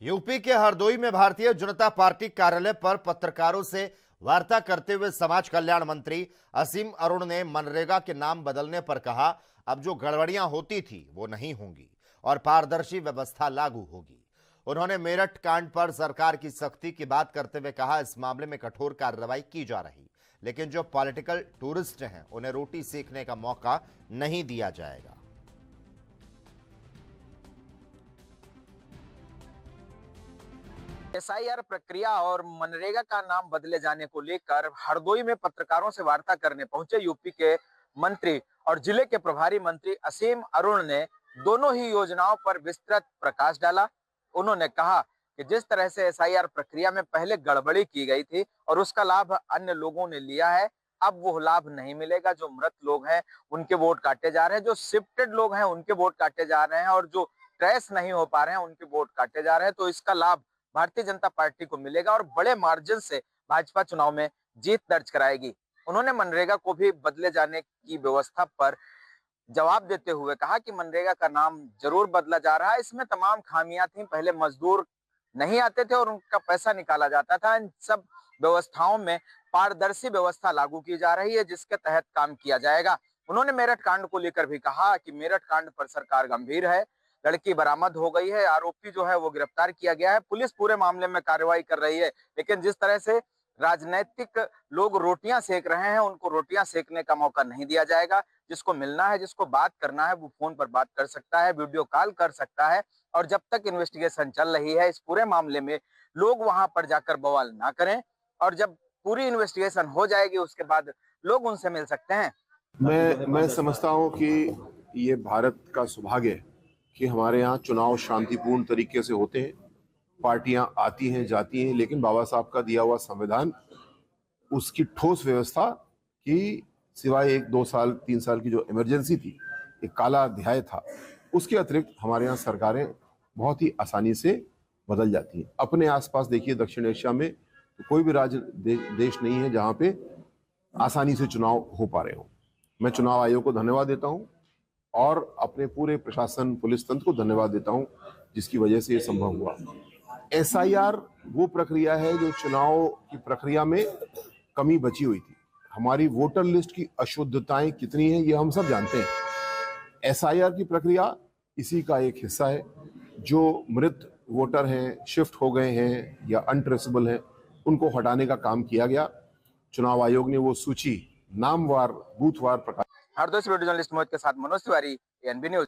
UP के हरदोई में Bharatiya Janata party कार्यालय पर पत्रकारों से वार्ता करते हुए समाज कल्याण मंत्री असीम अरुण ने मनरेगा के नाम बदलने पर कहा, अब जो गड़बड़ियां होती थी वो नहीं होंगी और पारदर्शी व्यवस्था लागू होगी। उन्होंने मेरठ कांड पर सरकार की सख्ती की बात करते हुए कहा, इस मामले में कठोर कार्रवाई की जा रही, लेकिन जो पॉलिटिकल टूरिस्ट हैं उन्हें रोटी सेकने का मौका नहीं दिया जाएगा। एसआईआर प्रक्रिया और मनरेगा का नाम बदले जाने को लेकर हरदोई में पत्रकारों से वार्ता करने पहुंचे यूपी के मंत्री और जिले के प्रभारी मंत्री असीम अरुण ने दोनों ही योजनाओं पर विस्तृत प्रकाश डाला। उन्होंने कहा कि जिस तरह से एसआईआर प्रक्रिया में पहले गड़बड़ी की गई थी और उसका लाभ अन्य लोगों ने लिया है, अब वो लाभ नहीं मिलेगा। जो मृत लोग हैं उनके वोट काटे जा रहे हैं, जो शिफ्टेड लोग हैं उनके वोट काटे जा रहे हैं और जो ट्रेस नहीं हो पा रहे हैं उनके वोट काटे जा रहे हैं। तो इसका लाभ भारतीय जनता पार्टी को मिलेगा और बड़े मार्जिन से भाजपा चुनाव में जीत दर्ज कराएगी। उन्होंने मनरेगा को भी बदले जाने की व्यवस्था पर जवाब देते हुए कहा कि मनरेगा का नाम जरूर बदला जा रहा है, इसमें तमाम खामियां थी। पहले मजदूर नहीं आते थे और उनका पैसा निकाला जाता था। इन सब व्यवस्थाओं में पारदर्शी व्यवस्था लागू की जा रही है, जिसके तहत काम किया जाएगा। उन्होंने मेरठ कांड को लेकर भी कहा कि मेरठ कांड पर सरकार गंभीर है। लड़की बरामद हो गई है, आरोपी जो है वो गिरफ्तार किया गया है, पुलिस पूरे मामले में कार्रवाई कर रही है। लेकिन जिस तरह से राजनीतिक लोग रोटियां सेक रहे हैं, उनको रोटियां सेकने का मौका नहीं दिया जाएगा। जिसको मिलना है, जिसको बात करना है, वो फोन पर बात कर सकता है, वीडियो कॉल कर सकता है। और जब तक इन्वेस्टिगेशन चल रही है इस पूरे मामले में, लोग वहां पर जाकर बवाल ना करें। और जब पूरी इन्वेस्टिगेशन हो जाएगी उसके बाद लोग उनसे मिल सकते हैं। मैं समझता हूं कि ये भारत का सौभाग्य है कि हमारे यहाँ चुनाव शांतिपूर्ण तरीके से होते हैं। पार्टियां आती हैं जाती हैं, लेकिन बाबा साहब का दिया हुआ संविधान, उसकी ठोस व्यवस्था की सिवाय 1-2 साल 3 साल की जो इमरजेंसी थी, एक काला अध्याय था, उसके अतिरिक्त हमारे यहाँ सरकारें बहुत ही आसानी से बदल जाती हैं। अपने आसपास देखिए, दक्षिण एशिया में तो कोई भी राज्य देश नहीं है जहाँ पे आसानी से चुनाव हो पा रहे हो। मैं चुनाव आयोग को धन्यवाद देता हूँ और अपने पूरे प्रशासन पुलिस तंत्र को धन्यवाद देता हूं, जिसकी वजह से ये संभव हुआ। एसआईआर वो प्रक्रिया है जो चुनाव की प्रक्रिया में कमी बची हुई थी। हमारी वोटर लिस्ट की अशुद्धताएं कितनी हैं ये हम सब जानते हैं। एसआईआर की प्रक्रिया इसी का एक हिस्सा है। जो मृत वोटर हैं, शिफ्ट हो गए हैं या अनट्रेसेबल हैं, उनको हटाने का काम किया गया। चुनाव आयोग ने वो सूची नामवार बूथवार प्रकार। हरदोई से वीडियो जर्नलिस्ट मोहित के साथ मनोज तिवारी, एएनबी न्यूज।